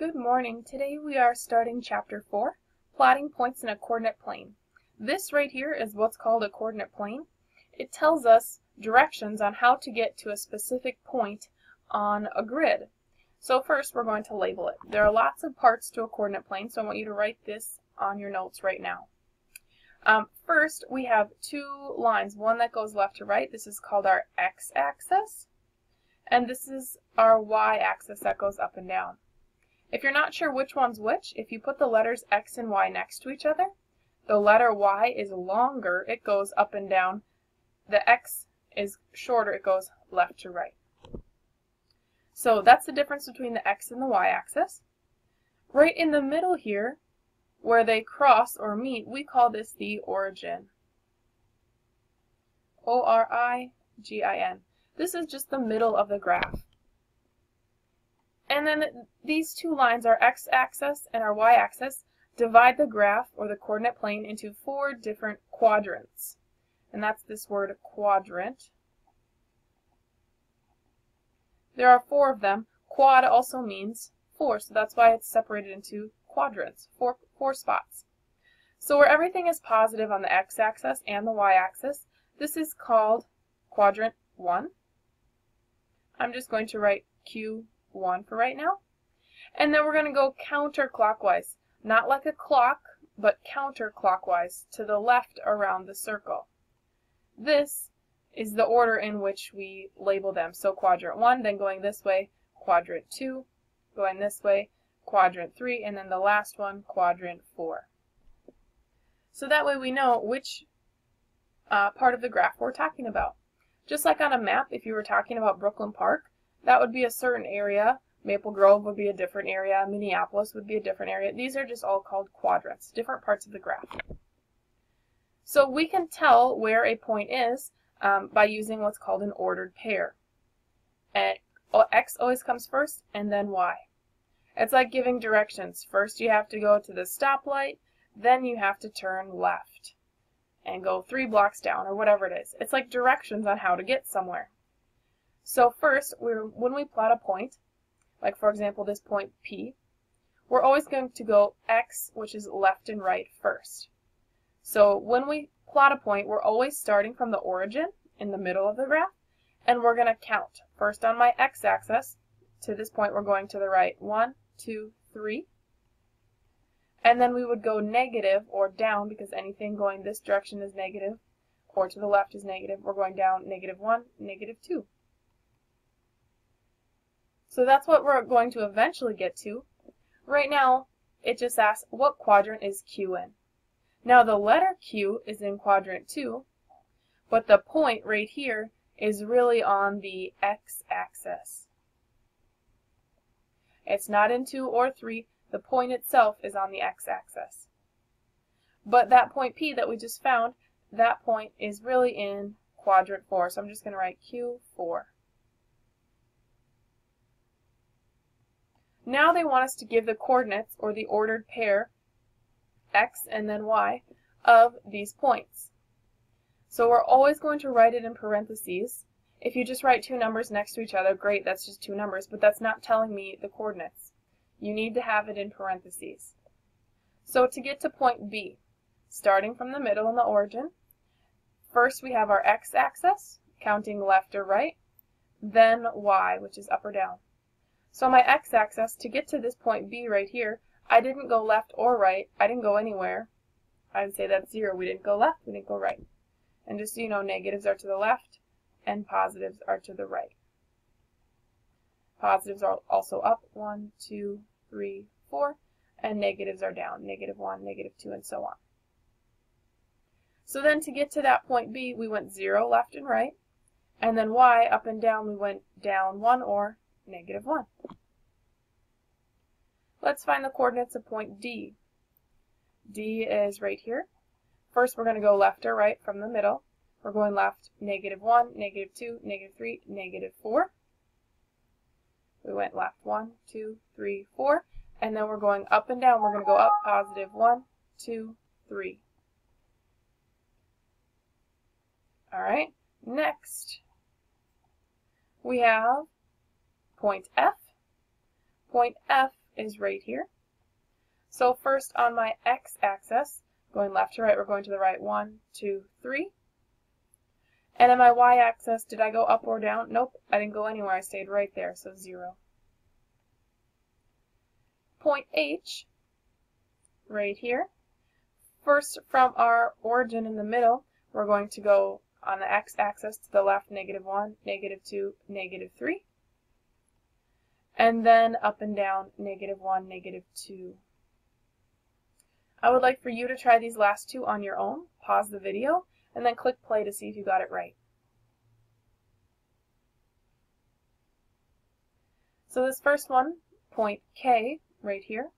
Good morning. Today we are starting Chapter 4, Plotting Points in a Coordinate Plane. This right here is what's called a coordinate plane. It tells us directions on how to get to a specific point on a grid. So first we're going to label it. There are lots of parts to a coordinate plane, so I want you to write this on your notes right now. First we have two lines, one that goes left to right. This is called our x-axis, and this is our y-axis that goes up and down. If you're not sure which one's which, if you put the letters X and Y next to each other, the letter Y is longer, it goes up and down. The X is shorter, it goes left to right. So that's the difference between the X and the Y axis. Right in the middle here, where they cross or meet, we call this the origin. O-R-I-G-I-N. This is just the middle of the graph. And then these two lines, our x-axis and our y-axis, divide the graph or the coordinate plane into four different quadrants. And that's this word quadrant. There are four of them. Quad also means four, so that's why it's separated into quadrants, four spots. So where everything is positive on the x-axis and the y-axis, this is called quadrant 1. I'm just going to write Q1 for right now. And then we're going to go counterclockwise. Not like a clock, but counterclockwise to the left around the circle. This is the order in which we label them. So quadrant 1, then going this way, quadrant 2, going this way, quadrant 3, and then the last one, quadrant 4. So that way we know which part of the graph we're talking about. Just like on a map, if you were talking about Brooklyn Park, that would be a certain area. Maple Grove would be a different area. Minneapolis would be a different area. These are just all called quadrants, different parts of the graph. So we can tell where a point is by using what's called an ordered pair. X always comes first, and then Y. It's like giving directions. First you have to go to the stoplight, then you have to turn left and go 3 blocks down, or whatever it is. It's like directions on how to get somewhere. So first, when we plot a point, like for example this point P, we're always going to go X, which is left and right, first. So when we plot a point, we're always starting from the origin in the middle of the graph, and we're going to count. First on my x-axis, to this point we're going to the right. 1, 2, 3. And then we would go negative or down, because anything going this direction is negative, or to the left is negative. We're going down -1, -2. So that's what we're going to eventually get to. Right now, it just asks what quadrant is Q in. Now the letter Q is in quadrant 2, but the point right here is really on the x-axis. It's not in 2 or 3. The point itself is on the x-axis. But that point P that we just found, that point is really in quadrant 4. So I'm just going to write Q4. Now they want us to give the coordinates, or the ordered pair, x and then y, of these points. So we're always going to write it in parentheses. If you just write two numbers next to each other, great, that's just two numbers, but that's not telling me the coordinates. You need to have it in parentheses. So to get to point B, starting from the middle in the origin, first we have our x-axis, counting left or right, then y, which is up or down. So my x-axis, to get to this point B right here, I didn't go left or right. I didn't go anywhere. I would say that's 0. We didn't go left, we didn't go right. And just so you know, negatives are to the left and positives are to the right. Positives are also up, 1, 2, 3, 4, and negatives are down, -1, -2, and so on. So then to get to that point B, we went 0 left and right, and then y, up and down, we went down 1 or -1. Let's find the coordinates of point D. D is right here. First we're going to go left or right from the middle. We're going left, -1, -2, -3, -4. We went left 1, 2, 3, 4. And then we're going up and down. We're going to go up, +1, 2, 3. All right, next we have point F. Point F is right here. So first on my x-axis, going left to right, we're going to the right 1, 2, 3. And on my y-axis, did I go up or down? Nope, I didn't go anywhere. I stayed right there, so 0. Point H, right here. First, from our origin in the middle, we're going to go on the x-axis to the left, -1, -2, -3. And then up and down, -1, -2. I would like for you to try these last two on your own. Pause the video, and then click play to see if you got it right. So this first one, point K, right here.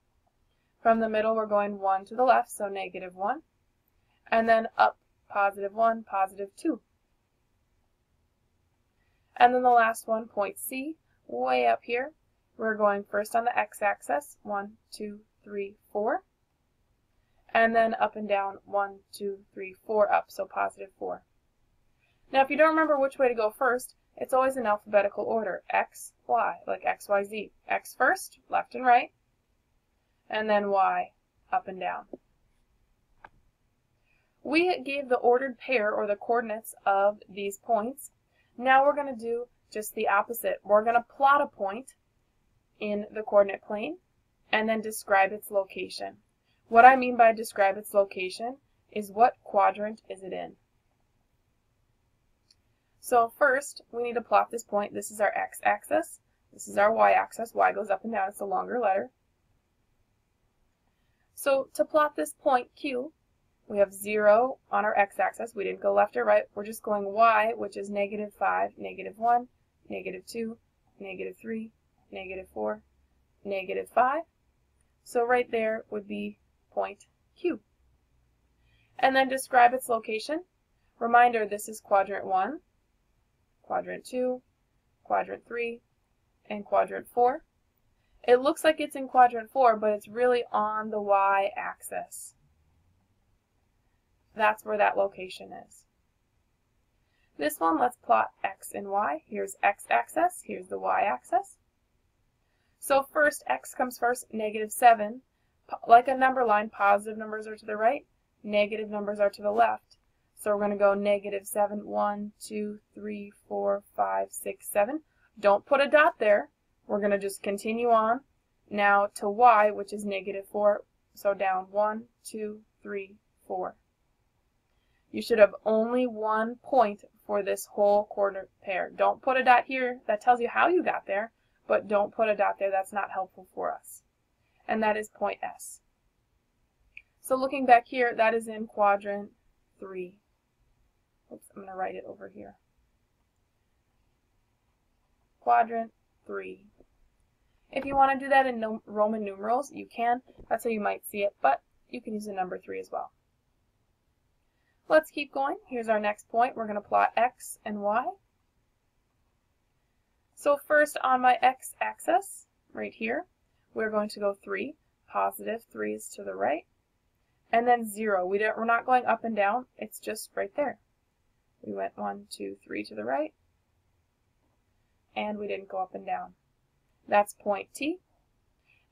From the middle, we're going 1 to the left, so -1. And then up, +1, +2. And then the last one, point C, way up here. We're going first on the x-axis, 1, 2, 3, 4. And then up and down, 1, 2, 3, 4 up, so +4. Now if you don't remember which way to go first, it's always in alphabetical order, X, Y, like X, Y, Z. X first, left and right, and then Y, up and down. We gave the ordered pair, or the coordinates of these points. Now we're going to do just the opposite. We're going to plot a point in the coordinate plane, and then describe its location. What I mean by describe its location is what quadrant is it in. So first, we need to plot this point. This is our x-axis. This is our y-axis. Y goes up and down. It's a longer letter. So to plot this point Q, we have 0 on our x-axis. We didn't go left or right. We're just going y, which is -5, -1, -2, -3, -4, -5. So right there would be point Q. And then describe its location. Reminder, this is quadrant 1, quadrant 2, quadrant 3, and quadrant 4. It looks like it's in quadrant 4, but it's really on the y-axis. That's where that location is. This one, let's plot x and y. Here's x-axis, here's the y-axis. So first, x comes first, -7. Like a number line, positive numbers are to the right, negative numbers are to the left. So we're going to go -7, 1, 2, 3, 4, 5, 6, 7. Don't put a dot there. We're going to just continue on now to y, which is -4. So down 1, 2, 3, 4. You should have only one point for this whole coordinate pair. Don't put a dot here. That tells you how you got there, but don't put a dot there. That's not helpful for us. And that is point S. So looking back here, that is in quadrant 3. Oops, I'm going to write it over here. Quadrant 3. If you want to do that in Roman numerals, you can. That's how you might see it, but you can use the number 3 as well. Let's keep going. Here's our next point. We're going to plot x and y. So first on my x-axis, right here, we're going to go 3. +3 is to the right. And then 0. We're not going up and down. It's just right there. We went 1, 2, 3 to the right. And we didn't go up and down. That's point T.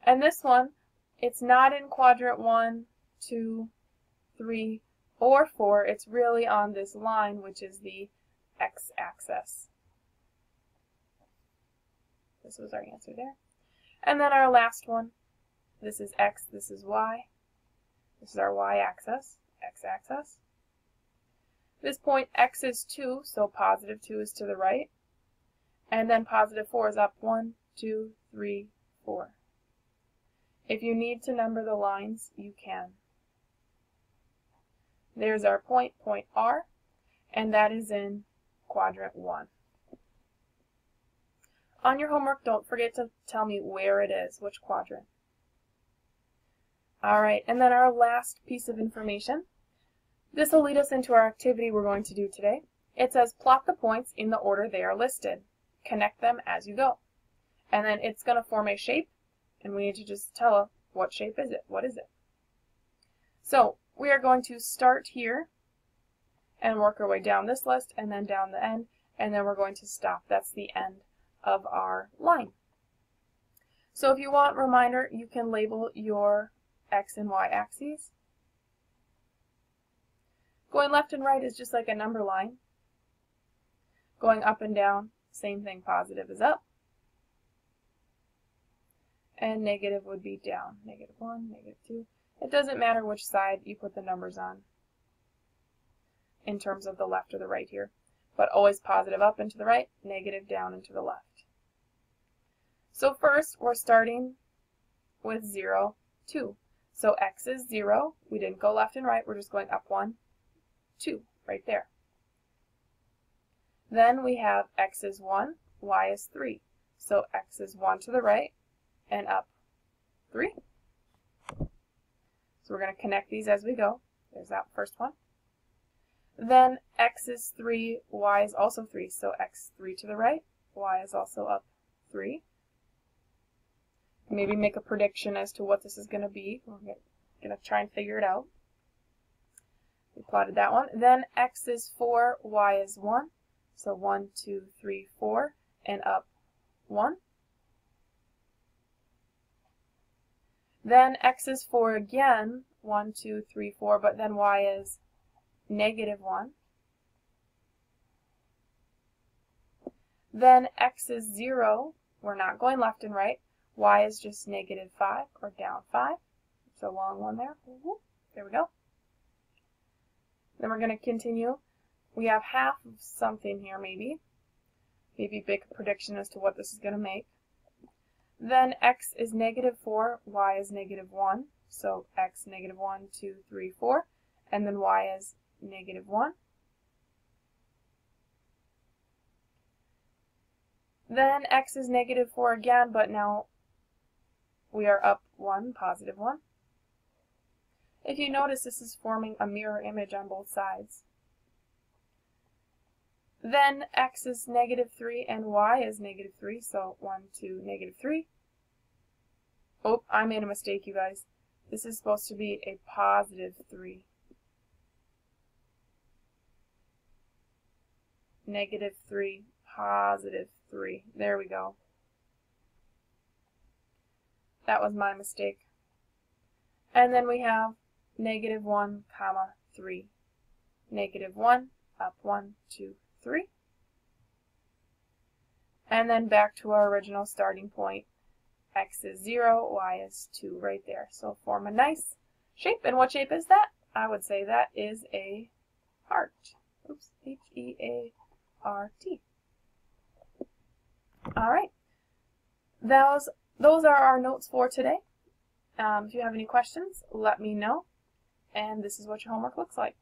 And this one, it's not in quadrant 1, 2, 3, or 4. It's really on this line, which is the x-axis. This was our answer there. And then our last one, this is x, this is y. This is our y-axis, x-axis. This point x is 2, so +2 is to the right. And then +4 is up 1, 2, 3, 4. If you need to number the lines, you can. There's our point, point R, and that is in quadrant 1. On your homework, don't forget to tell me where it is, which quadrant. Alright, and then our last piece of information. This will lead us into our activity we're going to do today. It says plot the points in the order they are listed. Connect them as you go. And then it's going to form a shape, and we need to just tell it what shape is it, what is it. So we are going to start here and work our way down this list and then down the end, and then we're going to stop. That's the end of our line. So if you want a reminder, you can label your x and y axes. Going left and right is just like a number line. Going up and down, same thing, positive is up. And negative would be down. -1, -2. It doesn't matter which side you put the numbers on in terms of the left or the right here. But always positive up and to the right, negative down and to the left. So first, we're starting with 0, 2. So x is 0. We didn't go left and right. We're just going up 1, 2, right there. Then we have x is 1, y is 3. So x is 1 to the right and up 3. So we're going to connect these as we go. There's that first one. Then x is 3, y is also 3. So x 3 to the right, y is also up 3. Maybe make a prediction as to what this is going to be. We're going to try and figure it out. We plotted that one. Then x is 4, y is 1. So 1, 2, 3, 4, and up 1. Then x is 4 again, 1, 2, 3, 4, but then y is -1. Then x is 0. We're not going left and right. Y is just -5 or down 5. It's a long one there. There we go. Then we're going to continue. We have half of something here maybe. Maybe make a prediction as to what this is going to make. Then x is -4, y is -1. So x -1, 2, 3, 4. And then y is -1. Then x is -4 again, but now we are up 1, +1. If you notice, this is forming a mirror image on both sides. Then x is -3 and y is -3, so 1, 2, -3. Oh, I made a mistake, you guys. This is supposed to be a +3. -3, +3. There we go. That was my mistake. And then we have -1, 3. -1, up 1, 2, 3. And then back to our original starting point. X is 0, y is 2 right there. So form a nice shape. And what shape is that? I would say that is a heart. Oops, H-E-A-R-T. All right. Those are our notes for today. If you have any questions, let me know. And this is what your homework looks like.